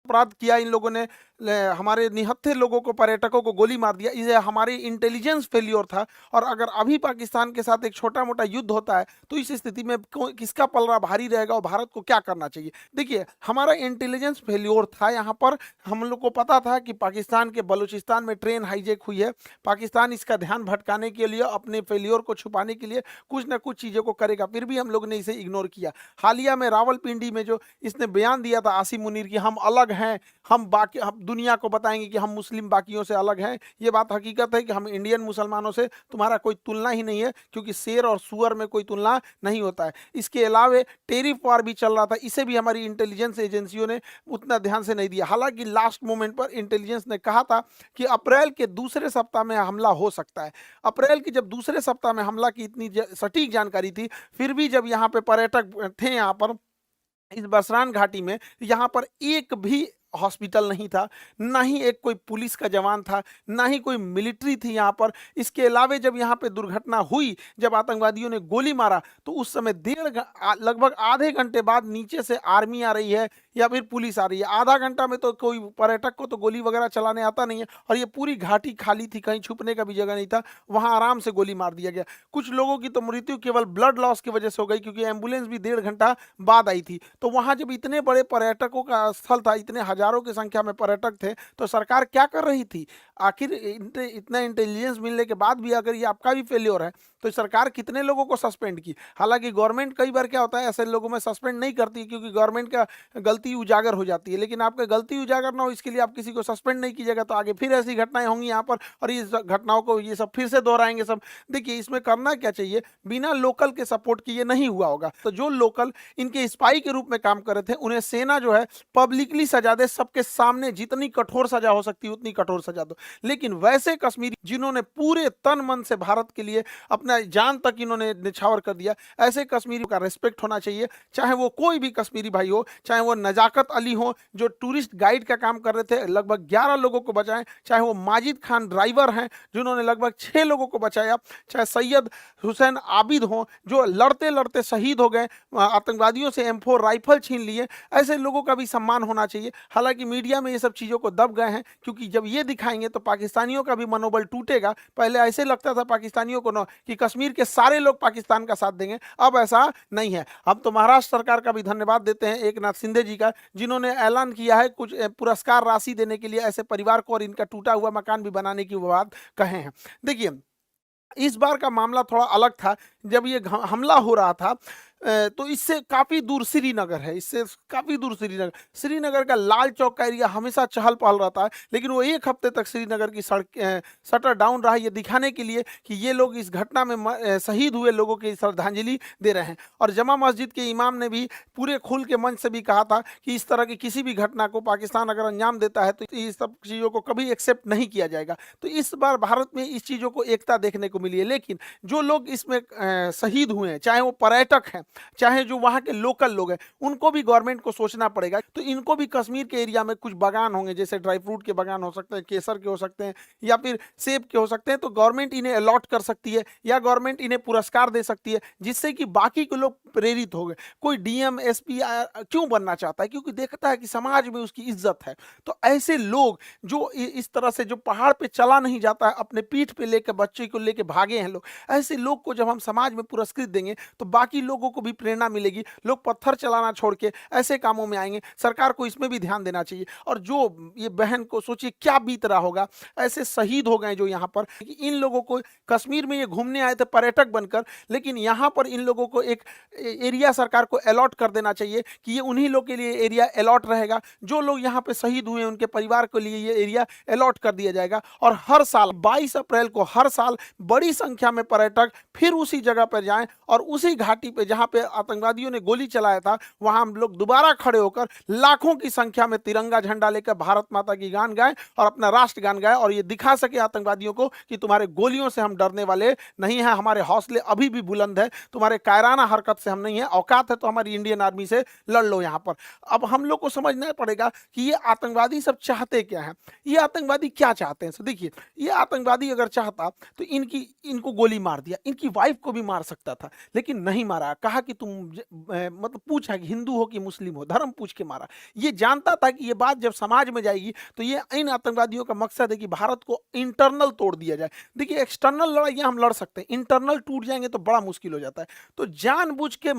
अपराध किया इन लोगों ने, हमारे निहत्थे लोगों को, पर्यटकों को गोली मार दिया, ये हमारी इंटेलिजेंस फेल्योर था। और अगर अभी पाकिस्तान के साथ एक छोटा मोटा युद्ध होता है तो इस स्थिति में किसका पलड़ा भारी रहेगा और भारत को क्या करना चाहिए? देखिए, हमारा इंटेलिजेंस फेल्योर था यहाँ पर। हम लोग को पता था कि पाकिस्तान के बलूचिस्तान में ट्रेन हाईजैक हुई है, पाकिस्तान इसका ध्यान भटकाने के लिए, अपने फेल्योर को छुपाने के लिए कुछ ना कुछ चीज़ों को करेगा, फिर भी हम लोग ने इसे इग्नोर किया। हालिया में रावलपिंडी में जो इसने बयान दिया था आसिम मुनीर की, हम अलग हैं, हम दुनिया को बताएंगे कि हम मुस्लिम बाकियों से अलग हैं, ये बात हकीकत है कि हम इंडियन मुसलमानों से तुम्हारा कोई तुलना ही नहीं है, क्योंकि शेर और सुअर में कोई तुलना नहीं होता है। इसके अलावा टेरिफ वार भी चल रहा था, इसे भी हमारी इंटेलिजेंस एजेंसियों ने उतना ध्यान से नहीं दिया। हालांकि लास्ट मोमेंट पर इंटेलिजेंस ने कहा था कि अप्रैल के दूसरे सप्ताह में हमला हो सकता है। अप्रैल की जब दूसरे सप्ताह में हमला की इतनी सटीक जानकारी थी, फिर भी जब यहाँ पे पर्यटक थे, यहाँ पर इस बसरान घाटी में, यहाँ पर एक भी हॉस्पिटल नहीं था, ना ही एक कोई पुलिस का जवान था, ना ही कोई मिलिट्री थी यहाँ पर। इसके अलावा जब यहाँ पे दुर्घटना हुई, जब आतंकवादियों ने गोली मारा, तो उस समय लगभग आधे घंटे बाद नीचे से आर्मी आ रही है या फिर पुलिस आ रही है। आधा घंटा में तो कोई पर्यटक को तो गोली वगैरह चलाने आता नहीं है, और ये पूरी घाटी खाली थी, कहीं छुपने का भी जगह नहीं था, वहां आराम से गोली मार दिया गया। कुछ लोगों की तो मृत्यु केवल ब्लड लॉस की वजह से हो गई, क्योंकि एम्बुलेंस भी 1.5 घंटा बाद आई थी। तो वहां जब इतने बड़े पर्यटकों का स्थल था, इतने हजारों की संख्या में पर्यटक थे, तो सरकार क्या कर रही थी? आखिर इतना इंटेलिजेंस मिलने के बाद भी अगर ये आपका भी फेल्योर है, तो सरकार कितने लोगों को सस्पेंड की? हालांकि गवर्नमेंट कई बार क्या होता है, ऐसे लोगों में सस्पेंड नहीं करती, क्योंकि गवर्नमेंट का गलती उजागर हो जाती है। लेकिन आपका गलती उजागर ना हो, इसके लिए आप किसी को सस्पेंड नहीं कीजिएगा, तो आगे फिर ऐसी घटनाएं होंगी यहाँ पर, और इस घटनाओं को ये सब फिर से दोहराएंगे सब। देखिए, इसमें करना क्या चाहिए, बिना लोकल के सपोर्ट किए नहीं हुआ होगा। तो जो लोकल इनके स्पाई के रूप में काम कर रहे थे, उन्हें सेना जो है पब्लिकली सजा दे, सबके सामने जितनी कठोर सजा हो सकती है उतनी कठोर सजा दो। लेकिन वैसे कश्मीरी जिन्होंने पूरे तन मन से भारत के लिए अपना जान तक इन्होंने निछावर कर दिया, ऐसे कश्मीरी का रेस्पेक्ट होना चाहिए। चाहे वो कोई भी कश्मीरी भाई हो, चाहे वो नजाकत अली हो जो टूरिस्ट गाइड का काम कर रहे थे, लगभग 11 लोगों को बचाएं, चाहे वो माजिद खान ड्राइवर हैं जिन्होंने लगभग 6 लोगों को बचाया, चाहे सैयद हुसैन आबिद हो जो लड़ते लड़ते शहीद हो गए, आतंकवादियों से M4 राइफल छीन लिए, ऐसे लोगों का भी सम्मान होना चाहिए। हालांकि मीडिया में ये सब चीज़ों को दब गए हैं, क्योंकि जब ये दिखाएंगे तो पाकिस्तानियों का भी मनोबल टूटेगा। पहले ऐसे लगता था पाकिस्तानियों को न कि कश्मीर के सारे लोग पाकिस्तान का साथ देंगे, अब ऐसा नहीं है। हम तो महाराष्ट्र सरकार का भी धन्यवाद देते हैं, एक नाथ शिंदे जी का, जिन्होंने ऐलान किया है कुछ पुरस्कार राशि देने के लिए ऐसे परिवार को, और इनका टूटा हुआ मकान भी बनाने की वो बात कहे हैं। देखिए, इस बार का मामला थोड़ा अलग था। जब ये हमला हो रहा था, तो इससे काफ़ी दूर श्रीनगर है, इससे काफ़ी दूर श्रीनगर, श्रीनगर का लाल चौक का एरिया हमेशा चहल पहल रहता है। लेकिन वो एक हफ्ते तक श्रीनगर की सड़क शटर डाउन रहा, ये दिखाने के लिए कि ये लोग इस घटना में शहीद हुए लोगों की श्रद्धांजलि दे रहे हैं। और जमा मस्जिद के इमाम ने भी पूरे खुल के मंच से भी कहा था कि इस तरह की किसी भी घटना को पाकिस्तान अगर अंजाम देता है तो इस सब चीज़ों को कभी एक्सेप्ट नहीं किया जाएगा। तो इस बार भारत में इस चीज़ों को एकता देखने को मिली है। लेकिन जो लोग इसमें शहीद हुए हैं, चाहे वो पर्यटक हैं, चाहे जो वहाँ के लोकल लोग हैं, उनको भी गवर्नमेंट को सोचना पड़ेगा। तो इनको भी कश्मीर के एरिया में कुछ बागान होंगे, जैसे ड्राई फ्रूट के बागान हो सकते हैं, केसर के हो सकते हैं, या फिर सेब के हो सकते हैं, तो गवर्नमेंट इन्हें अलॉट कर सकती है, या गवर्नमेंट इन्हें पुरस्कार दे सकती है, जिससे कि बाकी के लोग प्रेरित हो गए। कोई DM SP क्यों बनना चाहता है? क्योंकि देखता है कि समाज में उसकी इज्जत है। तो ऐसे लोग जो इस तरह से, जो पहाड़ पे चला नहीं जाता है, अपने पीठ पे लेकर बच्चे को लेकर भागे हैं लोग, ऐसे लोग को जब हम समाज में पुरस्कृत देंगे तो बाकी लोगों को भी प्रेरणा मिलेगी, लोग पत्थर चलाना छोड़ के ऐसे कामों में आएंगे। सरकार को इसमें भी ध्यान देना चाहिए। और जो ये बहन को सोचिए क्या बीत रहा होगा, ऐसे शहीद हो गए जो यहाँ पर, इन लोगों को कश्मीर में ये घूमने आए थे पर्यटक बनकर, लेकिन यहाँ पर इन लोगों को एक एरिया सरकार को अलॉट कर देना चाहिए कि ये उन्हीं लोग के लिए एरिया अलॉट रहेगा। जो लोग यहाँ पे शहीद हुए उनके परिवार के लिए ये एरिया अलॉट कर दिया जाएगा। और हर साल 22 अप्रैल को हर साल बड़ी संख्या में पर्यटक फिर उसी जगह पर जाएं, और उसी घाटी पे जहाँ पे आतंकवादियों ने गोली चलाया था, वहां हम लोग दोबारा खड़े होकर लाखों की संख्या में तिरंगा झंडा लेकर भारत माता की गान गाएं और अपना राष्ट्र गान गाएं, और ये दिखा सके आतंकवादियों को कि तुम्हारे गोलियों से हम डरने वाले नहीं हैं, हमारे हौसले अभी भी बुलंद है, तुम्हारे कायराना हरकत से हम नहीं है, औकात है तो हमारी इंडियन आर्मी से लड़ लो यहाँ पर। अब हम लोग को समझना पड़ेगा कि ये आतंकवादी सब चाहते क्या है, ये आतंकवादी क्या चाहते हैं। देखिए, ये आतंकवादी अगर चाहता तो इनको गोली मार दिया, इनकी वाइफ को भी मार सकता था, लेकिन नहीं मारा। कहा कि तुम मतलब पूछा कि हिंदू हो कि मुस्लिम हो, धर्म पूछ के मारा। ये जानता था कि ये बात जब समाज में जाएगी तो ये इन आतंकवादियों का मकसद है कि भारत को इंटरनल तोड़ दिया जाए। देखिए एक्सटर्नल लड़ाइयां हम लड़ सकते हैं, इंटरनल टूट जाएंगे तो बड़ा मुश्किल हो जाता है। तो जानबूझ के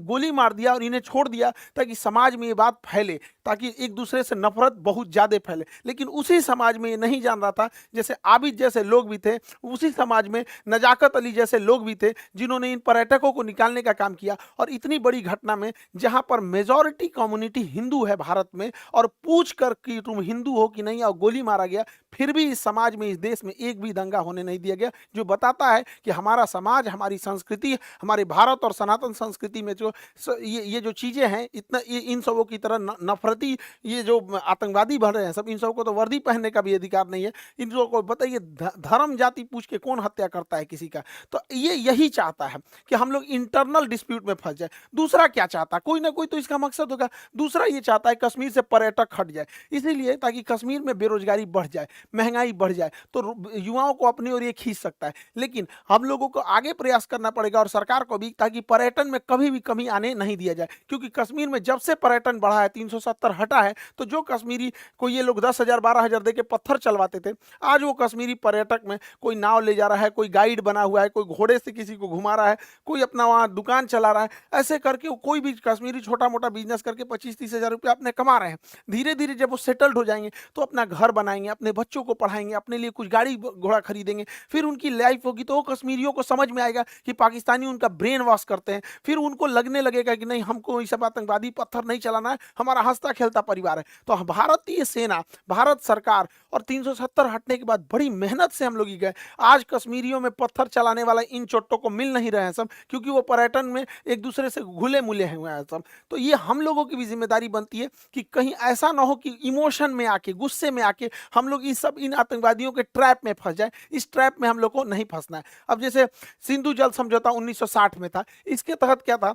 गोली मार दिया और इन्हें छोड़ दिया ताकि समाज में ये बात फैले, ताकि एक दूसरे से नफरत बहुत ज्यादा फैले। लेकिन उसी समाज में ये नहीं जान रहा था, जैसे आबिद जैसे लोग भी थे, उसी समाज में नजाकत अली जैसे लोग भी थे जिन्होंने इन पर्यटकों को निकालने का काम किया। और इतनी बड़ी घटना में जहां पर मेजॉरिटी कम्युनिटी हिंदू है भारत में, और पूछ कर कि तुम हिंदू हो कि नहीं, और गोली मारा गया, फिर भी इस समाज में, इस देश में एक भी दंगा होने नहीं दिया गया। जो बताता है कि हमारा समाज, हमारी संस्कृति, हमारे भारत और सनातन संस्कृति में जो ये जो चीजें हैं, इतना इन सबों की तरह नफरती ये जो आतंकवादी बन रहे हैं सब, इन सबको तो वर्दी पहनने का भी अधिकार नहीं है। इन लोगों को बताइए धर्म जाति पूछ के कौन हत्या करता है किसी का। तो ये यही चाहता है कि हम लोग इंटरनल डिस्प्यूट में फंस जाए। दूसरा क्या चाहता है, कोई ना कोई तो इसका मकसद होगा। दूसरा ये चाहता है कश्मीर से पर्यटक हट जाए, इसीलिए ताकि कश्मीर में बेरोजगारी बढ़ जाए, महंगाई बढ़ जाए, तो युवाओं को अपनी ओर ये खींच सकता है। लेकिन हम लोगों को आगे प्रयास करना पड़ेगा और सरकार को भी, ताकि पर्यटन में कभी भी कमी आने नहीं दिया जाए। क्योंकि कश्मीर में जब से पर्यटन बढ़ा है, 370 हटा है, तो जो कश्मीरी को ये लोग 10,000 12,000 दे के पत्थर चलवाते थे, आज वो कश्मीरी पर्यटक में कोई नाव ले जा रहा है, कोई गाइड बना हुआ है, कोई घोड़े से किसी को घुमा रहा है, कोई अपना वहां दुकान चला रहा है। ऐसे करके कोई भी कश्मीरी छोटा मोटा बिजनेस करके 25-30 हजार रुपये अपने कमा रहे हैं। धीरे धीरे जब वो सेटल्ड हो जाएंगे तो अपना घर बनाएंगे, अपने बच्चों को पढ़ाएंगे, अपने लिए कुछ गाड़ी घोड़ा खरीदेंगे, फिर उनकी लाइफ होगी। तो वो कश्मीरियों को समझ में आएगा कि पाकिस्तानी उनका ब्रेन वॉश करते हैं, फिर उनको लगने लगेगा कि नहीं, हमको ये सब आतंकवादी पत्थर नहीं चलाना है, हमारा हंसता खेलता परिवार है। तो भारतीय सेना, भारत सरकार और 370 हटने के बाद बड़ी मेहनत से हम लोग ही गए। आज कश्मीरियों में पत्थर चलाने वाला इन चोट्टों को मिल नहीं रहे हैं सब, क्योंकि वो पर्यटन में एक दूसरे से घुले मुले हुए हैं सब। तो ये हम लोगों की भी जिम्मेदारी बनती है कि कहीं ऐसा ना हो कि इमोशन में आके, गुस्से में आके हम लोग इन आतंकवादियों के ट्रैप में फंस जाए। इस ट्रैप में हम लोग को नहीं फंसना है। अब जैसे सिंधु जल समझौता 1960 में था, इसके तहत क्या था,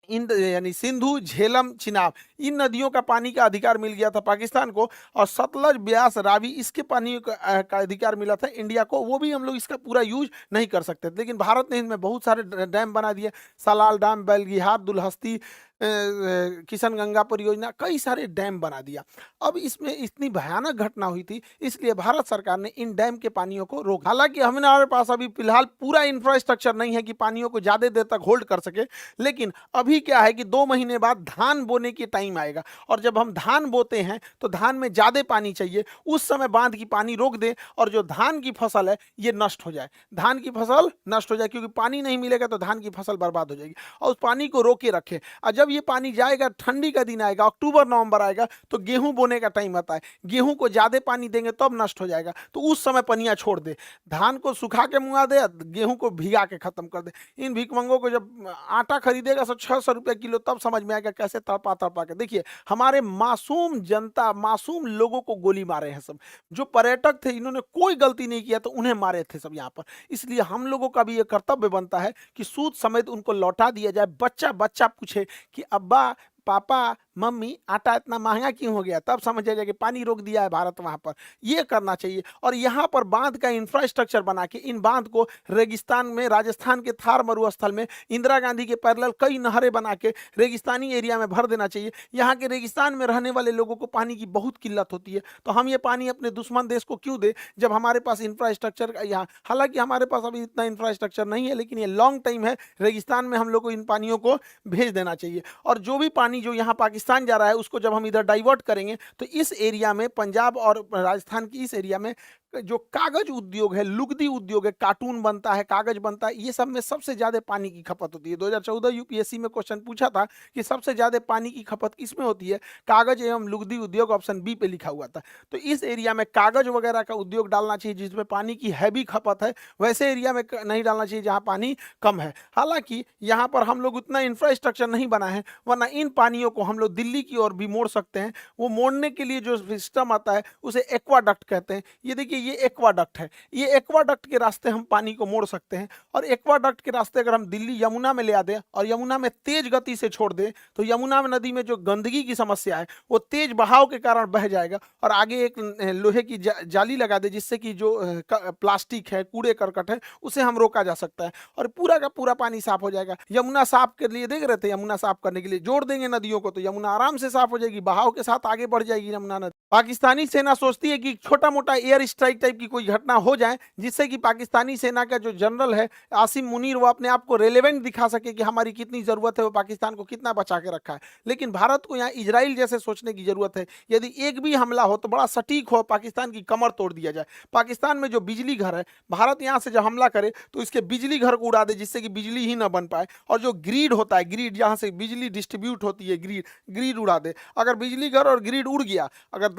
इन यानी सिंधु, झेलम, चिनाब, इन नदियों का पानी का अधिकार मिल गया था पाकिस्तान को, और सतलज, ब्यास, रावी, इसके पानी का अधिकार मिला था इंडिया को। वो भी हम लोग इसका पूरा यूज नहीं कर सकते, लेकिन भारत ने इनमें बहुत सारे डैम बना दिए। सलाल डैम, बेलगिहार, दुलहस्ती, किशन गंगा परियोजना, कई सारे डैम बना दिया। अब इसमें इतनी भयानक घटना हुई थी, इसलिए भारत सरकार ने इन डैम के पानियों को रोका। हालांकि हमारे पास अभी फिलहाल पूरा इंफ्रास्ट्रक्चर नहीं है कि पानियों को ज्यादा देर तक होल्ड कर सके, लेकिन अभी क्या है कि 2 महीने बाद धान बोने की टाइम आएगा, और जब हम धान बोते हैं तो धान में ज्यादा पानी चाहिए, उस समय बांध की पानी रोक दे और जो धान की फसल है ये नष्ट हो जाए, धान की फसल नष्ट हो जाए, क्योंकि पानी नहीं मिलेगा तो धान की फसल बर्बाद हो जाएगी। और उस पानी को रोके रखे, और जब ये पानी जाएगा, ठंडी का दिन आएगा, अक्टूबर नवंबर आएगा, तो गेहूं बोने का टाइम आता है, गेहूं को ज्यादा पानी देंगे तब नष्ट हो जाएगा, तो उस समय पनिया छोड़ दे, धान को सुखा के मुआ दे, गेहूं को भिगा के खत्म कर दे। इन भिकमंगों को जब आटा खरीदेगा 600 रुपये किलो, तब समझ में आएगा कैसे तड़पा तड़पा के। देखिए हमारे मासूम जनता, मासूम लोगों को गोली मारे हैं सब। जो पर्यटक थे इन्होंने कोई गलती नहीं किया तो उन्हें मारे थे सब यहाँ पर। इसलिए हम लोगों का भी ये कर्तव्य बनता है कि सूद समेत उनको लौटा दिया जाए। बच्चा बच्चा पूछे कि अब्बा, पापा, मम्मी, आटा इतना महंगा क्यों हो गया, तब समझ जाएगा कि पानी रोक दिया है भारत वहां पर। ये करना चाहिए। और यहाँ पर बांध का इंफ्रास्ट्रक्चर बना के इन बांध को रेगिस्तान में, राजस्थान के थार मरुस्थल में इंदिरा गांधी के पैरेलल कई नहरें बना के रेगिस्तानी एरिया में भर देना चाहिए। यहाँ के रेगिस्तान में रहने वाले लोगों को पानी की बहुत किल्लत होती है, तो हम ये पानी अपने दुश्मन देश को क्यों दे, जब हमारे पास इंफ्रास्ट्रक्चर यहाँ, हालांकि हमारे पास अभी इतना इंफ्रास्ट्रक्चर नहीं है, लेकिन ये लॉन्ग टाइम है, रेगिस्तान में हम लोग को इन पानियों को भेज देना चाहिए। और जो भी पानी जो यहाँ पाकिस्तान जा रहा है उसको जब हम इधर डाइवर्ट करेंगे तो इस एरिया में, पंजाब और राजस्थान की इस एरिया में जो कागज उद्योग है, लुगदी उद्योग है, कार्टून बनता है, कागज बनता है, ये सब में सबसे ज्यादा पानी की खपत होती है। 2014 यूपीएससी में क्वेश्चन पूछा था कि सबसे ज्यादा पानी की खपत किसमें होती है, कागज एवं लुगदी उद्योग, ऑप्शन बी पे लिखा हुआ था। तो इस एरिया में कागज वगैरह का उद्योग डालना चाहिए जिसमें पानी की हैवी खपत है, वैसे एरिया में नहीं डालना चाहिए जहाँ पानी कम है। हालांकि यहाँ पर हम लोग उतना इंफ्रास्ट्रक्चर नहीं बना है, वरना इन पानियों को हम लोग दिल्ली की ओर भी मोड़ सकते हैं। वो मोड़ने के लिए जो सिस्टम आता है उसे एक्वाडक्ट कहते हैं। ये देखिए ये एक्वाडक्ट है, ये एक्वाडक्ट के रास्ते हम पानी को मोड़ सकते हैं। और एक्वाडक्ट के रास्ते अगर हम दिल्ली यमुना में ले आ दें और यमुना में तेज गति से छोड़ दें तो यमुना नदी में जो गंदगी की समस्या है वो तेज बहाव के कारण बह जाएगा और आगे एक लोहे की जाली लगा दे जिससे कि जो प्लास्टिक है, कूड़े करकट है, उसे हम रोका जा सकता है और पूरा का पूरा पानी साफ हो जाएगा। यमुना साफ के लिए देख रहे थे, यमुना साफ करने के लिए जोड़ देंगे नदियों को तो यमुना आराम से साफ हो जाएगी, बहाव के साथ आगे बढ़ जाएगी यमुना नदी। पाकिस्तानी सेना सोचती है कि छोटा मोटा एयर स्ट्राइक टाइप की कोई घटना हो जाए जिससे कि पाकिस्तानी सेना का जो जनरल है आसिम मुनीर वो अपने आप को रेलेवेंट दिखा सके कि हमारी कितनी जरूरत है, वो पाकिस्तान को कितना बचा के रखा है। लेकिन भारत को यहाँ इजराइल जैसे सोचने की जरूरत है, यदि एक भी हमला हो तो बड़ा सटीक हो, पाकिस्तान की कमर तोड़ दिया जाए। पाकिस्तान में जो बिजली घर है, भारत यहाँ से जब हमला करे तो इसके बिजली घर को उड़ा दे जिससे कि बिजली ही ना बन पाए, और जो ग्रिड होता है, ग्रिड जहाँ से बिजली डिस्ट्रीब्यूट होती है, ग्रिड उड़ा दे। अगर बिजली घर और ग्रिड उड़ गया, अगर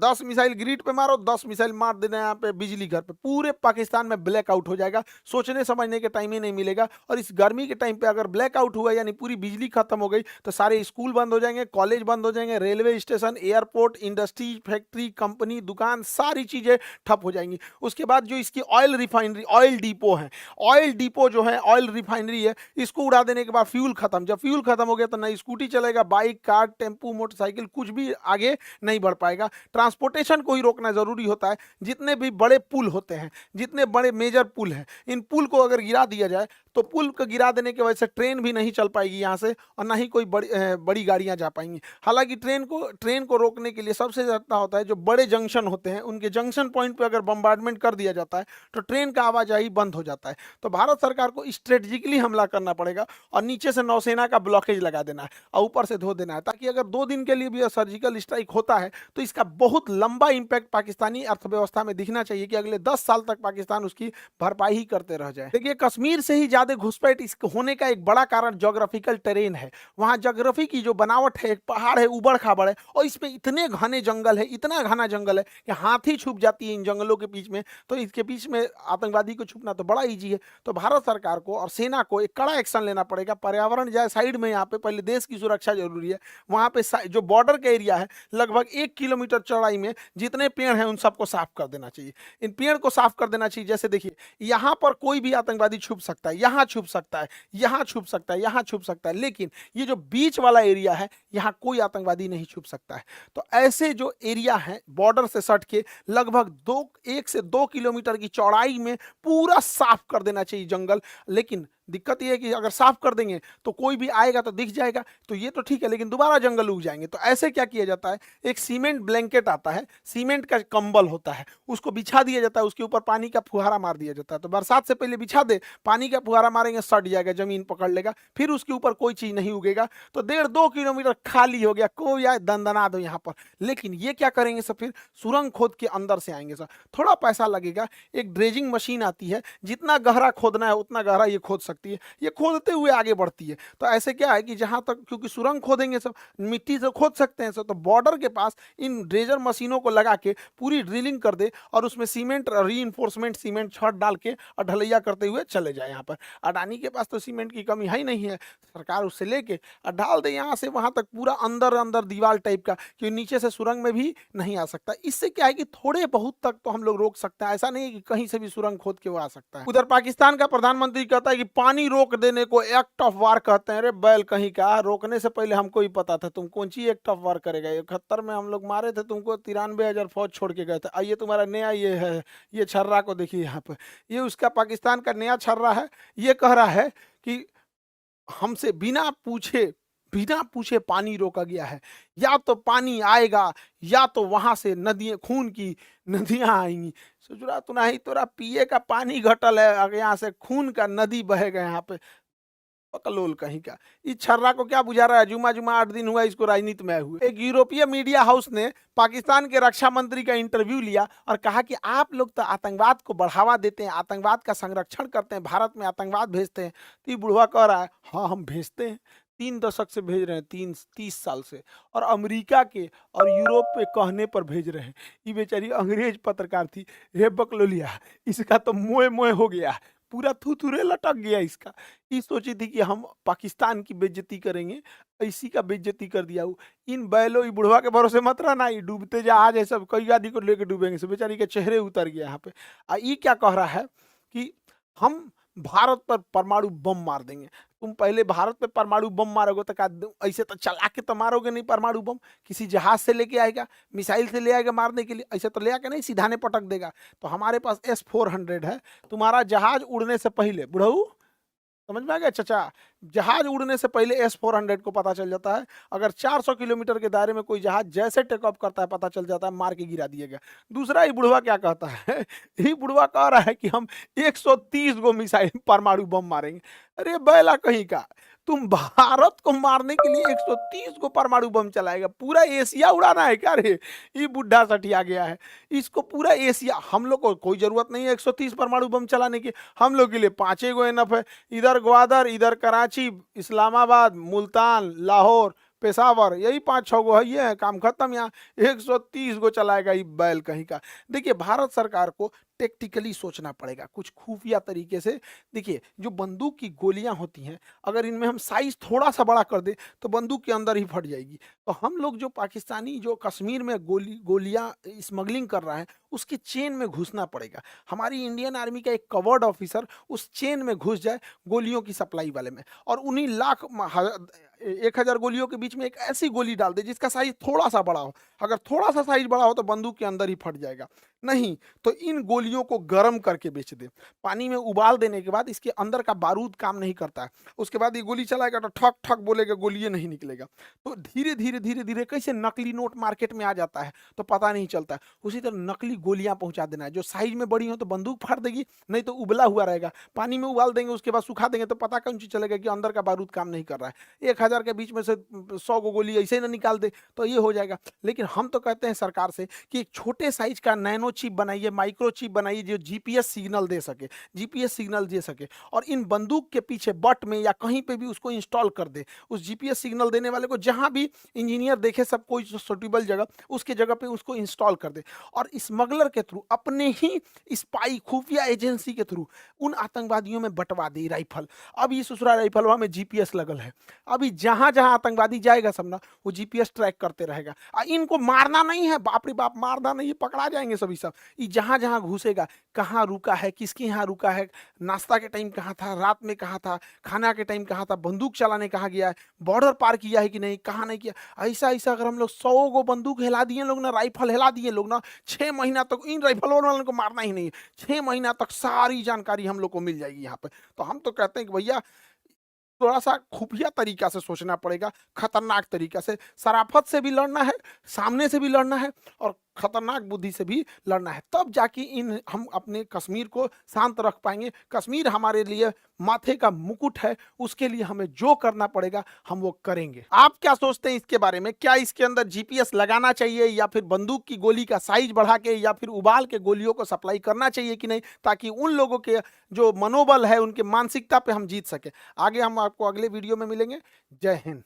10 मिसाइल ग्रिड पे मारो, 10 मिसाइल मार देना यहाँ पे बिजली घर पे, पूरे पाकिस्तान में ब्लैकआउट हो जाएगा, सोचने समझने के टाइम ही नहीं मिलेगा। और इस गर्मी के टाइम पे अगर ब्लैकआउट हुआ यानी पूरी बिजली खत्म हो गई तो सारे स्कूल बंद हो जाएंगे, कॉलेज बंद हो जाएंगे, railway station, airport, industry, factory, company, दुकान, सारी चीजें ठप हो जाएंगी। उसके बाद जो इसकी ऑयल रिफाइनरी, ऑयल डिपो है, ऑयल डिपो जो है, ऑयल रिफाइनरी है, इसको उड़ा देने के बाद फ्यूल खत्म। जब फ्यूल खत्म हो गया तो ना स्कूटी चलेगा, बाइक, कार, टेम्पू, मोटरसाइकिल, कुछ भी आगे नहीं बढ़ पाएगा। ट्रांसपोर्टेशन को ही रोकना जरूरी होता है। जितने भी बड़े पुल होते हैं, जितने बड़े मेजर पुल हैं, इन पुल को अगर गिरा दिया जाए तो पुल को गिरा देने की वजह से ट्रेन भी नहीं चल पाएगी यहाँ से और ना ही कोई बड़ी गाड़ियाँ जा पाएंगी। हालांकि ट्रेन को रोकने के लिए सबसे ज़्यादा होता है जो बड़े जंक्शन होते हैं, उनके जंक्शन पॉइंट पे अगर बम्बार्डमेंट कर दिया जाता है तो ट्रेन का आवाजाही बंद हो जाता है। तो भारत सरकार को स्ट्रेटेजिकली हमला करना पड़ेगा और नीचे से नौसेना का ब्लॉकेज लगा देना है और ऊपर से धो देना है, ताकि अगर 2 दिन के लिए भी सर्जिकल स्ट्राइक होता है तो इसका बहुत लंबा इंपैक्ट पाकिस्तानी अर्थव्यवस्था में दिखना चाहिए कि अगले 10 साल तक पाकिस्तान उसकी भरपाई ही करते रह जाए। देखिए, कश्मीर से ही ज्यादा घुसपैठ इस होने का एक बड़ा कारण ज्योग्राफिकल टेरेन है। वहां ज्योग्राफी की जो बनावट है, एक पहाड़ है, उबड़ खाबड़ है और इसमें इतने घने जंगल है, इतना घना जंगल है कि हाथी छुप जाती है इन जंगलों के बीच में। तो इसके बीच में आतंकवादी को छुपना तो बड़ा ईजी है। तो भारत सरकार को और सेना को एक कड़ा एक्शन लेना पड़ेगा। पर्यावरण जाए साइड में, यहाँ पे पहले देश की सुरक्षा जरूरी है। वहां पे जो बॉर्डर का एरिया है, लगभग 1 किलोमीटर चौड़ाई में जितने पेड़ हैं उन सबको साफ कर देना चाहिए। इन पेड़ को साफ कर देना चाहिए। जैसे देखिए, यहाँ पर कोई भी आतंकवादी छुप सकता है, यहाँ छुप सकता है, यहाँ छुप सकता है, यहाँ छुप सकता है, लेकिन ये जो बीच वाला एरिया है यहाँ कोई आतंकवादी नहीं छुप सकता है। तो ऐसे जो एरिया है बॉर्डर से सट के लगभग 1 से 2 किलोमीटर की चौड़ाई में पूरा साफ कर देना चाहिए जंगल। लेकिन दिक्कत यह है कि अगर साफ कर देंगे तो कोई भी आएगा तो दिख जाएगा, तो ये तो ठीक है, लेकिन दोबारा जंगल उग जाएंगे। तो ऐसे क्या किया जाता है, एक सीमेंट ब्लैंकेट आता है, सीमेंट का कंबल होता है, उसको बिछा दिया जाता है, उसके ऊपर पानी का फुहारा मार दिया जाता है। तो बरसात से पहले बिछा दे, पानी का फुहारा मारेंगे, सट जाएगा, जमीन पकड़ लेगा, फिर उसके ऊपर कोई चीज नहीं उगेगा। तो 1.5-2 किलोमीटर खाली हो गया, कोई आए दंदना दो यहाँ पर। लेकिन ये क्या करेंगे सर, फिर सुरंग खोद के अंदर से आएंगे सर, थोड़ा पैसा लगेगा। एक ड्रेजिंग मशीन आती है, जितना गहरा खोदना है उतना गहरा ये खोद सकती है, ये खोदते हुए आगे बढ़ती है। तो ऐसे क्या है कि जहां तक, क्योंकि सुरंग खोदेंगे सब, मिट्टी से खोद सकते हैं सब, तो बॉर्डर के पास इन ड्रेजर मशीनों को लगा के पूरी ड्रिलिंग कर दे और उसमें सीमेंट, रीइंफोर्समेंट सीमेंट छत डाल के और ढलैया करते हुए चले जाए। यहाँ पर अडानी के पास तो सीमेंट की कमी है ही नहीं है, सरकार उससे लेके और डाल दे यहाँ से वहां तक, पूरा अंदर अंदर दीवार टाइप का, कि नीचे से सुरंग में भी नहीं आ सकता। इससे क्या है कि थोड़े बहुत तक तो हम लोग रोक सकते हैं, ऐसा नहीं है कि कहीं से भी सुरंग खोद के वो आ सकता है। उधर पाकिस्तान का प्रधानमंत्री कहता है कि पानी रोक देने को एक्ट ऑफ वार कहते हैं। अरे बैल कहीं का, रोकने से पहले हमको ही पता था, तुम कौन सी एक्ट ऑफ वार करेगा। 71 में हम लोग मारे थे तुमको, 93,000 फौज छोड़ के गए थे। आइए तुम्हारा नया ये है, ये छर्रा को देखिए यहाँ पे, ये उसका पाकिस्तान का नया छर्रा है। ये कह रहा है कि हमसे बिना पूछे पानी रोका गया है, या तो पानी आएगा या तो वहां से नदियां, खून की नदियां आएंगी। सोचरा तू नहीं, तोरा पिए का पानी घटल है, अगर यहाँ से खून का नदी बहेगा यहाँ पे, पकलोल कहीं का। इस छर्रा को क्या बुझा रहा है, जुमा 8 दिन हुआ इसको राजनीति में हुए। एक यूरोपीय मीडिया हाउस ने पाकिस्तान के रक्षा मंत्री का इंटरव्यू लिया और कहा कि आप लोग तो आतंकवाद को बढ़ावा देते हैं, आतंकवाद का संरक्षण करते हैं, भारत में आतंकवाद भेजते हैं। तो ये बुढ़वा कह रहा है, हाँ हम भेजते हैं, 3 दशक से भेज रहे हैं, 30 साल से, और अमेरिका के और यूरोप पे कहने पर भेज रहे हैं। ये बेचारी अंग्रेज पत्रकार थी, रे बकलोलिया, इसका तो मोए मोए हो गया, पूरा थुथुरे लटक गया इसका। ये सोची थी कि हम पाकिस्तान की बेइज्जती करेंगे, इसी का बेइज्जती कर दिया वो। इन बैलों, ये बुढ़वा के भरोसे मत रहना, ये डूबते जहाज है सब, कई आदमी को लेके डूबेंगे सब। बेचारी के चेहरे उतर गया यहाँ पे। ये क्या कह रहा है कि हम भारत पर परमाणु बम मार देंगे। तुम पहले भारत पे परमाणु बम मारोगे तो क्या ऐसे तो चला के तो मारोगे नहीं परमाणु बम? किसी जहाज से लेके आएगा, मिसाइल से ले आएगा मारने के लिए, ऐसे तो ले आके नहीं सीधा ने पटक देगा। तो हमारे पास S-400 है। तुम्हारा जहाज उड़ने से पहले, बुढ़ऊ समझ में आ गया चाचा, जहाज उड़ने से पहले S-400 को पता चल जाता है। अगर 400 किलोमीटर के दायरे में कोई जहाज जैसे टेक ऑफ करता है पता चल जाता है, मार के गिरा दिएगा। दूसरा, ये बुढ़वा क्या कहता है ये बुढ़वा कह रहा है कि हम 130 गो मिसाइल परमाणु बम मारेंगे। अरे बैला कहीं का, तुम भारत को मारने के लिए 130 को परमाणु बम चलाएगा? पूरा एशिया उड़ाना है क्या रे? ये बुढ़ा सठिया गया है। इसको पूरा एशिया, हम लोग को कोई जरूरत नहीं है 130 परमाणु बम चलाने की। हम लोग के लिए 5 गो एनफ है। इधर ग्वादर, इधर कराची, इस्लामाबाद, मुल्तान, लाहौर, पेशावर, यही 5-6 गो है, ये है काम खत्म। यहाँ 130 गो चलाएगा ये बैल कहीं का। देखिए, भारत सरकार को टेक्टिकली सोचना पड़ेगा कुछ खुफिया तरीके से। देखिए, जो बंदूक की गोलियां होती हैं, अगर इनमें हम साइज थोड़ा सा बड़ा कर दे तो बंदूक के अंदर ही फट जाएगी। तो हम लोग जो पाकिस्तानी जो कश्मीर में गोलियां स्मगलिंग कर रहा है, उसके चेन में घुसना पड़ेगा। हमारी इंडियन आर्मी का एक कवर्ड ऑफिसर उस चेन में घुस जाए गोलियों की सप्लाई वाले में, और उन्हीं 1,000 गोलियों के बीच में एक ऐसी गोली डाल दे जिसका साइज थोड़ा सा बड़ा हो। अगर थोड़ा सा साइज बड़ा हो तो बंदूक के अंदर ही फट जाएगा। नहीं तो इन गोलियों को गर्म करके बेच दे। पानी में उबाल देने के बाद इसके अंदर का बारूद काम नहीं करता है, उसके बाद ये गोली चलाएगा तो ठक ठक बोलेगा, गोली नहीं निकलेगा। तो धीरे धीरे धीरे धीरे कैसे नकली नोट मार्केट में आ जाता है तो पता नहीं चलता है। उसी तरह नकली गोलियां पहुंचा देना है, जो साइज में बड़ी हो तो बंदूक फाड़ देगी, नहीं तो उबला हुआ रहेगा। पानी में उबाल देंगे, उसके बाद सुखा देंगे तो पता कौन चीज चलेगा कि अंदर का बारूद काम नहीं कर रहा है। 1,000 के बीच में से 100 गो गोली ऐसे ही ना निकाल दे तो ये हो जाएगा। लेकिन हम तो कहते हैं सरकार से कि एक छोटे साइज का नैनो चिप बनाइए, माइक्रो चिप बनाइए, जो जीपीएस सिग्नल दे सके, जीपीएस सिग्नल दे सके, और इन बंदूक के पीछे बट में या कहीं पे भी उसको इंस्टॉल कर दे। उस जीपीएस सिग्नल देने वाले को जहां भी इंजीनियर देखे सब कोई सुटेबल जगह, उसके जगह पे उसको इंस्टॉल कर दे, और स्मगलर के थ्रू, अपने ही स्पाई खुफिया एजेंसी के थ्रू उन आतंकवादियों में बंटवा दे राइफल। अब ये ससुरा राइफलवा में जीपीएस लगल है, अभी जहां जहां आतंकवादी जाएगा सब ना, वो जीपीएस ट्रैक करते रहेगा। इनको मारना नहीं है, बाप रे बाप, मारना नहीं है, पकड़ा जाएंगे सभी सब। ये जहां जहां घुसेगा, कहाँ रुका है, किसके यहाँ रुका है, नाश्ता के टाइम कहाँ था, रात में कहाँ था, खाना के टाइम कहाँ था, बंदूक चलाने कहाँ गया है, बॉर्डर पार किया है कि नहीं, कहाँ नहीं किया। ऐसा ऐसा अगर हम लोग 100 गो बंदूक हिला दिए लोग ना, राइफल हिला दिए लोग ना, 6 महीना तक इन राइफल वालों को मारना ही नहीं है। 6 महीना तक सारी जानकारी हम लोग को मिल जाएगी यहाँ पे। तो हम तो कहते हैं कि भैया थोड़ा सा खुफिया तरीका से सोचना पड़ेगा, खतरनाक तरीका से। शराफत से भी लड़ना है, सामने से भी लड़ना है, और खतरनाक बुद्धि से भी लड़ना है। तब जाके इन हम अपने कश्मीर को शांत रख पाएंगे। कश्मीर हमारे लिए माथे का मुकुट है, उसके लिए हमें जो करना पड़ेगा हम वो करेंगे। आप क्या सोचते हैं इसके बारे में? क्या इसके अंदर जीपीएस लगाना चाहिए, या फिर बंदूक की गोली का साइज बढ़ा के, या फिर उबाल के गोलियों को सप्लाई करना चाहिए कि नहीं, ताकि उन लोगों के जो मनोबल है, उनके मानसिकता पे हम जीत सके? आगे हम आपको अगले वीडियो में मिलेंगे। जय हिंद।